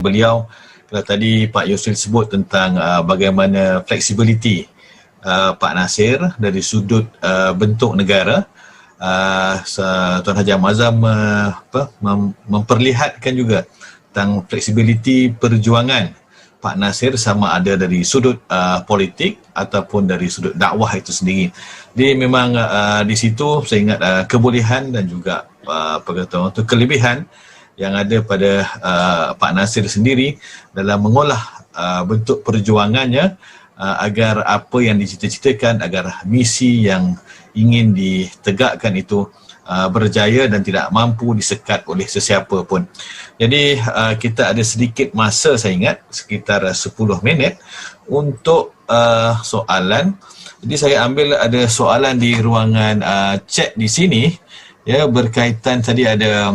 beliau. Kalau tadi Pak Yusril sebut tentang bagaimana flexibility Pak Nasir dari sudut bentuk negara, Tuan Haji Ahmad Azham memperlihatkan juga tentang fleksibiliti perjuangan Pak Nasir sama ada dari sudut politik ataupun dari sudut dakwah itu sendiri. Jadi memang di situ saya ingat kebolehan dan juga kelebihan yang ada pada Pak Nasir sendiri dalam mengolah bentuk perjuangannya agar apa yang dicita-citakan, agar misi yang ingin ditegakkan itu berjaya dan tidak mampu disekat oleh sesiapa pun. Jadi kita ada sedikit masa, saya ingat sekitar 10 minit untuk soalan. Jadi saya ambil ada soalan di ruangan chat di sini, ya, berkaitan tadi ada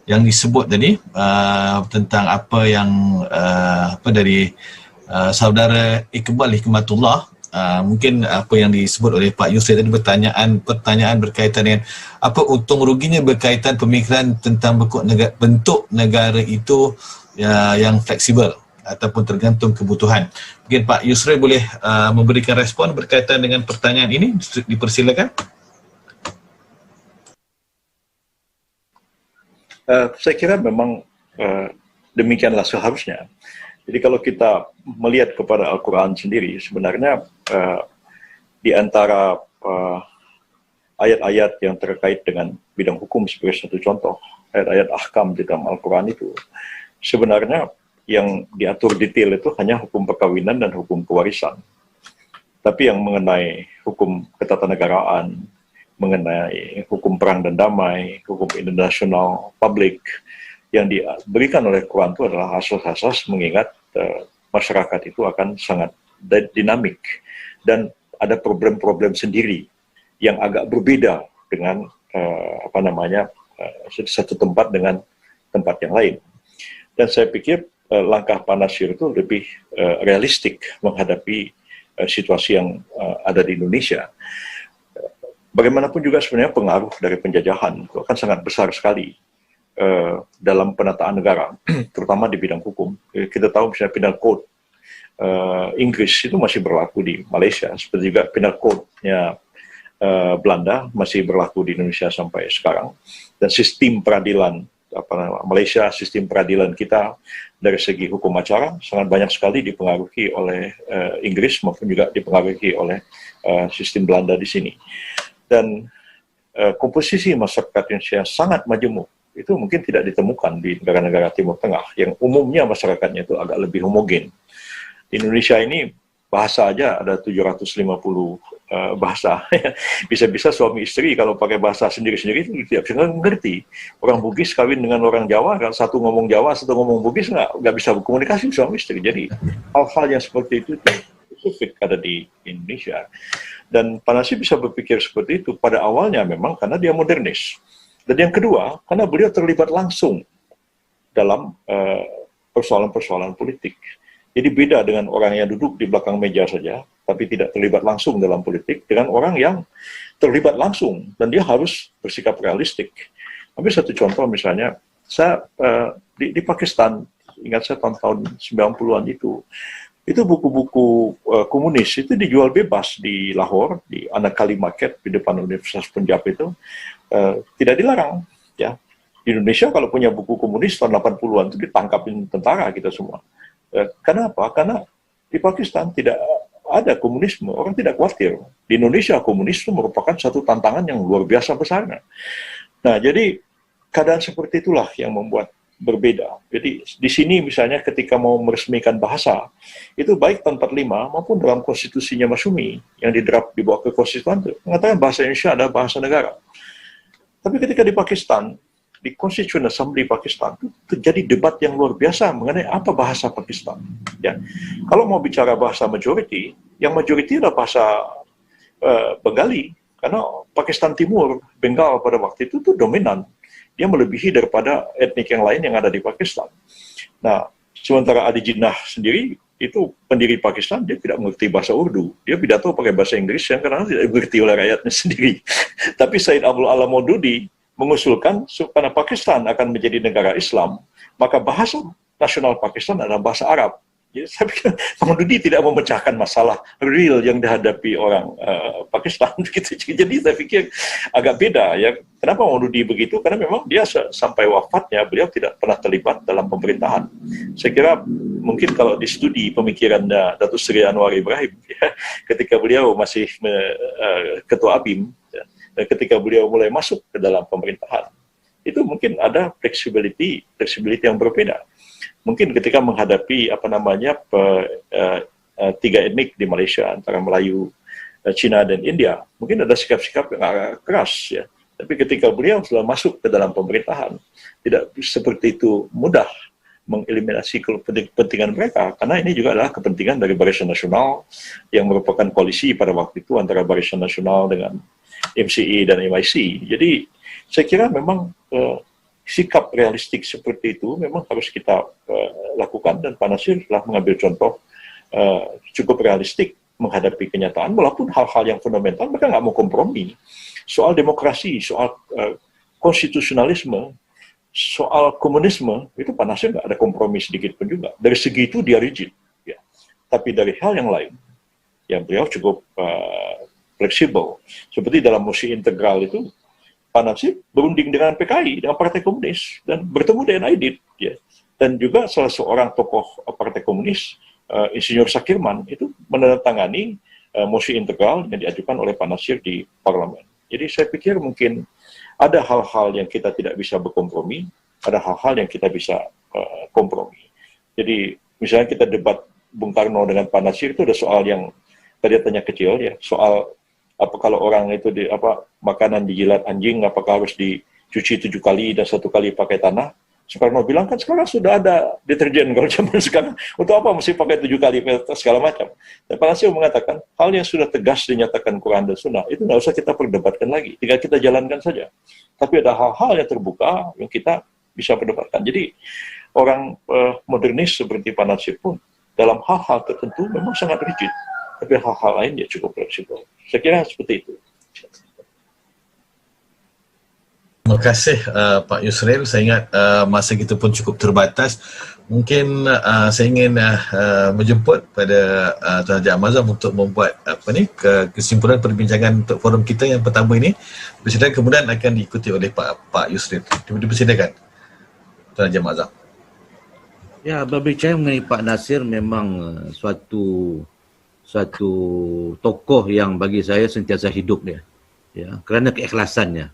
yang disebut tadi tentang apa yang dari saudara Iqbal Hikmatullah. Mungkin apa yang disebut oleh Pak Yusril tadi, pertanyaan berkaitan dengan apa untung ruginya berkaitan pemikiran tentang bentuk negara itu yang fleksibel ataupun tergantung kebutuhan. Mungkin Pak Yusril boleh memberikan respon berkaitan dengan pertanyaan ini, dipersilakan. Saya kira memang demikianlah seharusnya. Jadi kalau kita melihat kepada Al-Quran sendiri, sebenarnya di antara ayat-ayat yang terkait dengan bidang hukum sebagai satu contoh, ayat-ayat ahkam di dalam Al-Quran itu, sebenarnya yang diatur detail itu hanya hukum perkawinan dan hukum kewarisan. Tapi yang mengenai hukum ketatanegaraan, mengenai hukum perang dan damai, hukum internasional, publik, yang diberikan oleh Quran itu adalah asas-asas mengingat masyarakat itu akan sangat dinamik dan ada problem-problem sendiri yang agak berbeda dengan satu tempat dengan tempat yang lain. Dan saya pikir langkah Pak Nasir itu lebih realistik menghadapi situasi yang ada di Indonesia. Bagaimanapun juga sebenarnya pengaruh dari penjajahan itu akan sangat besar sekali dalam penataan negara, terutama di bidang hukum. Kita tahu misalnya Penal Code Inggris itu masih berlaku di Malaysia, seperti juga Penal Code-nya Belanda masih berlaku di Indonesia sampai sekarang. Dan sistem peradilan Malaysia, sistem peradilan kita dari segi hukum acara sangat banyak sekali dipengaruhi oleh Inggris maupun juga dipengaruhi oleh sistem Belanda di sini. Dan komposisi masyarakat Indonesia yang sangat majemuk itu mungkin tidak ditemukan di negara-negara Timur Tengah yang umumnya masyarakatnya itu agak lebih homogen. Di Indonesia ini bahasa aja ada 750 bahasa. Bisa-bisa suami istri kalau pakai bahasa sendiri-sendiri itu tidak bisa mengerti. Orang Bugis kawin dengan orang Jawa, kan satu ngomong Jawa, satu ngomong Bugis, nggak bisa berkomunikasi suami istri. Jadi hal-hal yang seperti itu spesifik ada di Indonesia. Dan Pak Nasir bisa berpikir seperti itu pada awalnya memang karena dia modernis. Dan yang kedua, karena beliau terlibat langsung dalam persoalan-persoalan politik. Jadi beda dengan orang yang duduk di belakang meja saja, tapi tidak terlibat langsung dalam politik, dengan orang yang terlibat langsung, dan dia harus bersikap realistik. Ambil satu contoh misalnya, saya di Pakistan, ingat saya tahun-tahun 90-an itu buku-buku komunis itu dijual bebas di Lahore, di Anakali Market, di depan Universitas Punjab itu, tidak dilarang. Ya. Di Indonesia kalau punya buku komunis tahun 80-an itu ditangkapin tentara kita semua. Kenapa? Karena di Pakistan tidak ada komunisme, orang tidak khawatir. Di Indonesia komunis itu merupakan satu tantangan yang luar biasa besar. Nah, jadi keadaan seperti itulah yang membuat berbeda. Jadi di sini misalnya ketika mau meresmikan bahasa, itu baik tahun 45 maupun dalam konstitusinya Masyumi yang didraft dibawa ke konstituan itu mengatakan bahasa Indonesia adalah bahasa negara. Tapi ketika di Pakistan, di Constituent Assembly Pakistan itu terjadi debat yang luar biasa mengenai apa bahasa Pakistan. Ya, kalau mau bicara bahasa majority, yang majority adalah bahasa Bengali, karena Pakistan Timur, Bengal pada waktu itu dominan. Dia melebihi daripada etnik yang lain yang ada di Pakistan. Nah, sementara Adi Jinnah sendiri itu pendiri Pakistan, dia tidak mengerti bahasa Urdu. Dia pidato pakai bahasa Inggris yang kadang-kadang tidak dimengerti oleh rakyatnya sendiri. Tapi Said Abdul Alam Maududi mengusulkan karena Pakistan akan menjadi negara Islam, maka bahasa nasional Pakistan adalah bahasa Arab. Jadi saya pikir Maududi tidak memecahkan masalah real yang dihadapi orang Pakistan gitu. Jadi saya pikir agak beda ya. Kenapa Maududi begitu? Karena memang dia sampai wafatnya beliau tidak pernah terlibat dalam pemerintahan. Saya kira mungkin kalau di studi pemikirannya Datuk Seri Anwar Ibrahim ya, ketika beliau masih ketua ABIM ya, dan ketika beliau mulai masuk ke dalam pemerintahan, itu mungkin ada flexibility yang berbeda. Mungkin ketika menghadapi tiga etnik di Malaysia antara Melayu, Cina dan India, mungkin ada sikap-sikap yang agak keras ya. Tapi ketika beliau sudah masuk ke dalam pemerintahan, tidak seperti itu mudah mengeliminasi kepentingan mereka, karena ini juga adalah kepentingan dari Barisan Nasional yang merupakan koalisi pada waktu itu antara Barisan Nasional dengan MCA dan MIC. Jadi saya kira memang sikap realistik seperti itu memang harus kita lakukan, dan Pak Nasir telah mengambil contoh cukup realistik menghadapi kenyataan, walaupun hal-hal yang fundamental mereka nggak mau kompromi. Soal demokrasi, soal konstitusionalisme, soal komunisme, itu Pak Nasir nggak ada kompromi sedikit pun juga. Dari segi itu dia rigid. Ya. Tapi dari hal yang lain, yang beliau cukup fleksibel. Seperti dalam mosi integral itu, Pak Nasir berunding dengan PKI, dengan Partai Komunis, dan bertemu dengan Aidit. Ya. Dan juga salah seorang tokoh Partai Komunis, Insinyur Sakirman, itu menandatangani mosi integral yang diajukan oleh Pak Nasir di parlemen. Jadi saya pikir mungkin ada hal-hal yang kita tidak bisa berkompromi, ada hal-hal yang kita bisa kompromi. Jadi misalnya kita debat Bung Karno dengan Pak Nasir, itu ada soal yang tadi tanya kecil ya, soal apa kalau orang itu makanan dijilat anjing, apakah harus dicuci 7 kali dan 1 kali pakai tanah? Soekarno bilang kan sekarang sudah ada deterjen kalau zaman sekarang, untuk apa mesti pakai 7 kali segala macam. Dan Pak Nasir mengatakan hal yang sudah tegas dinyatakan Quran dan Sunnah itu nggak usah kita perdebatkan lagi, tinggal kita jalankan saja. Tapi ada hal-hal yang terbuka yang kita bisa perdebatkan. Jadi orang modernis seperti Pak Nasir pun dalam hal-hal tertentu memang sangat rigid, tapi hal-hal lain ya cukup fleksibel. Saya kira seperti itu. Terima kasih Pak Yusril. Saya ingat masa kita pun cukup terbatas. Mungkin saya ingin menjemput pada Tuan Haji Amazam untuk membuat kesimpulan perbincangan untuk forum kita yang pertama ini. Persilakan, kemudian akan diikuti oleh Pak Yusril. Dipersilakan Tuan Haji Amazam. Ya, berbicara mengenai Pak Nasir memang suatu tokoh yang bagi saya sentiasa hidup dia. Ya, kerana keikhlasannya.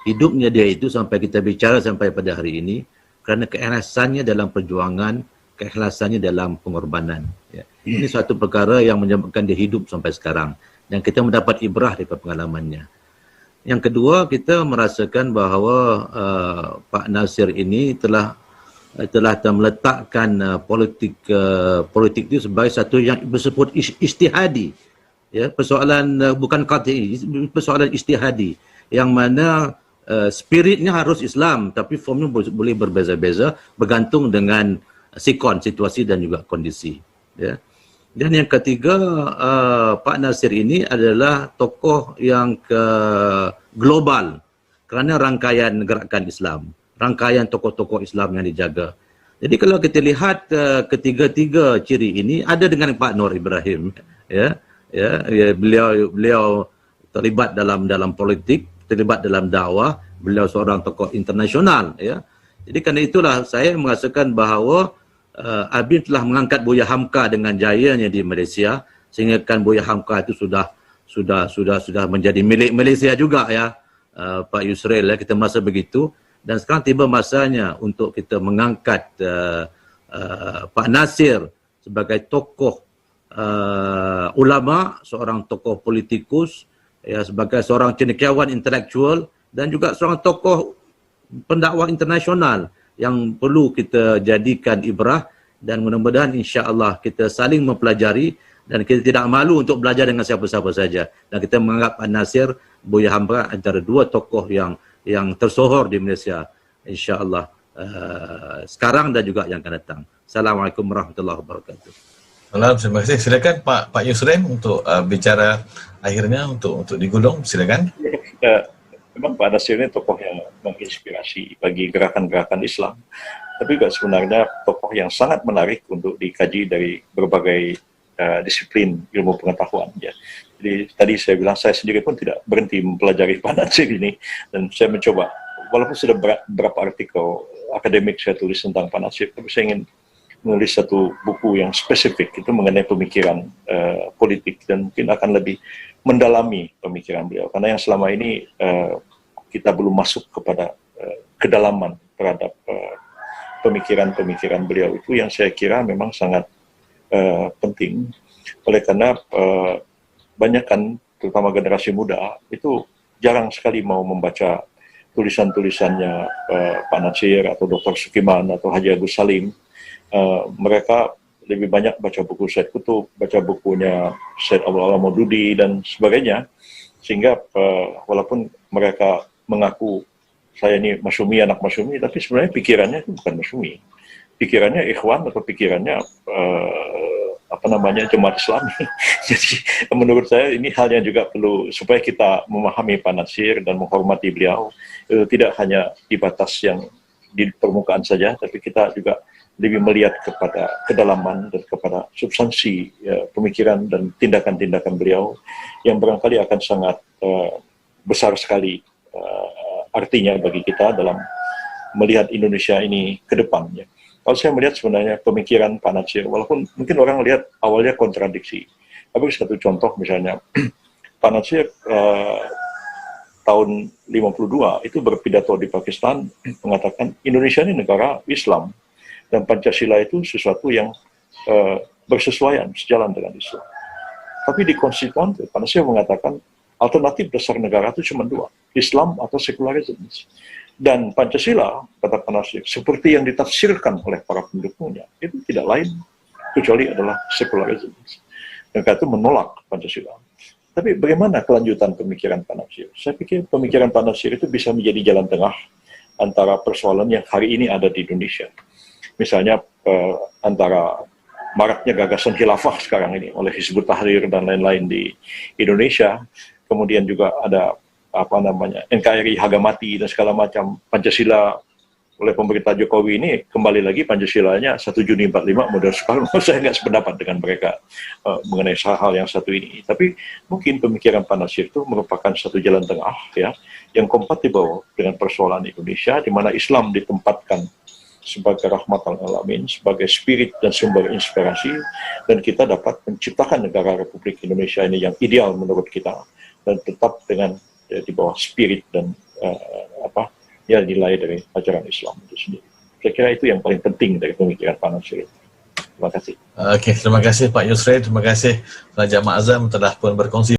Hidupnya dia itu sampai kita bicara sampai pada hari ini kerana keikhlasannya dalam perjuangan, keikhlasannya dalam pengorbanan. Ya. Ini suatu perkara yang menyebabkan dia hidup sampai sekarang dan kita mendapat ibrah daripada pengalamannya. Yang kedua, kita merasakan bahawa Pak Nasir ini telah meletakkan politik itu sebagai satu yang disebut ijtihadi. Ya, persoalan bukan qat'i, persoalan ijtihadi yang mana spiritnya harus Islam, tapi formnya boleh berbeza-beza bergantung dengan situasi dan juga kondisi. Ya. Dan yang ketiga, Pak Nasir ini adalah tokoh yang global kerana rangkaian gerakan Islam, rangkaian tokoh-tokoh Islam yang dijaga. Jadi kalau kita lihat ketiga-tiga ciri ini ada dengan Pak Anwar Ibrahim, beliau terlibat dalam politik, terlibat dalam dakwah, beliau seorang tokoh internasional, ya. Jadi kerana itulah saya merasakan bahawa ABIM telah mengangkat Buya Hamka dengan jayanya di Malaysia, sehingga kan Buya Hamka itu sudah menjadi milik Malaysia juga, ya, Pak Yusril, ya, kita merasa begitu. Dan sekarang tiba masanya untuk kita mengangkat Pak Nasir sebagai tokoh ulama, seorang tokoh politikus, ya, sebagai seorang cendekiawan intelektual dan juga seorang tokoh pendakwah internasional yang perlu kita jadikan ibrah, dan mudah-mudahan insya-Allah kita saling mempelajari dan kita tidak malu untuk belajar dengan siapa-siapa saja, dan kita menganggap Pak Nasir, Buya Hamka antara dua tokoh yang tersohor di Malaysia insya-Allah sekarang dan juga yang akan datang. Assalamualaikum warahmatullahi wabarakatuh. Terima kasih. Silakan Pak Yusril untuk bicara akhirnya untuk digulung. Silakan. memang Pak Nasir ini tokoh yang menginspirasi bagi gerakan-gerakan Islam, tapi juga sebenarnya tokoh yang sangat menarik untuk dikaji dari berbagai disiplin ilmu pengetahuan. Ya. Jadi tadi saya bilang saya sendiri pun tidak berhenti mempelajari Pak Nasir ini, dan saya mencoba, walaupun sudah berapa artikel akademik saya tulis tentang Pak Nasir, tapi saya ingin menulis satu buku yang spesifik itu mengenai pemikiran politik, dan mungkin akan lebih mendalami pemikiran beliau, karena yang selama ini kita belum masuk kepada kedalaman terhadap pemikiran-pemikiran beliau itu, yang saya kira memang sangat penting. Oleh karena banyak kan, terutama generasi muda itu jarang sekali mau membaca tulisan-tulisannya Pak Nasir atau Dr. Sukiman atau Haji Agus Salim. Mereka lebih banyak baca buku Said Qutb, baca bukunya Said Abdul Alam Maududi dan sebagainya, sehingga walaupun mereka mengaku saya ini masyumi, anak masyumi, tapi sebenarnya pikirannya itu bukan masyumi, pikirannya ikhwan atau pikirannya jemaat Islami. Jadi menurut saya ini hal yang juga perlu, supaya kita memahami Pak Nasir dan menghormati beliau, tidak hanya di batas yang di permukaan saja, tapi kita juga lebih melihat kepada kedalaman dan kepada substansi pemikiran dan tindakan-tindakan beliau yang barangkali akan sangat besar sekali artinya bagi kita dalam melihat Indonesia ini ke depannya. Kalau saya melihat sebenarnya pemikiran Pak Nasir, walaupun mungkin orang lihat awalnya kontradiksi, tapi satu contoh misalnya, Pak Nasir tahun 52 itu berpidato di Pakistan mengatakan Indonesia ini negara Islam dan Pancasila itu sesuatu yang bersesuaian, sejalan dengan Islam. Tapi di konstituen Pak Nasir mengatakan alternatif dasar negara itu cuma dua, Islam atau sekularisme. Dan Pancasila, kata Pak Nasir, seperti yang ditafsirkan oleh para pendukungnya, itu tidak lain kecuali adalah sekularisme. Dan kata itu menolak Pancasila. Tapi bagaimana kelanjutan pemikiran Pak Nasir? Saya pikir pemikiran Pak Nasir itu bisa menjadi jalan tengah antara persoalan yang hari ini ada di Indonesia. Misalnya antara maraknya gagasan khilafah sekarang ini oleh Hizbut Tahrir dan lain-lain di Indonesia, kemudian juga ada NKRI harga mati dan segala macam. Pancasila oleh pemerintah Jokowi ini kembali lagi Pancasilanya 1 Juni 45 model Soekarno. Saya nggak sependapat dengan mereka mengenai hal yang satu ini. Tapi mungkin pemikiran Pak Nasir itu merupakan satu jalan tengah ya, yang kompatibel dengan persoalan Indonesia, di mana Islam ditempatkan sebagai rahmatan alamin, sebagai spirit dan sumber inspirasi, dan kita dapat menciptakan negara Republik Indonesia ini yang ideal menurut kita, dan tetap dengan di bawah spirit dan nilai dari ajaran Islam itu sendiri. Saya kira itu yang paling penting dari pemikiran Pak Nasir. Terima kasih. Terima kasih Pak Yusri, terima kasih Raja Ma'azam telah pun berkongsi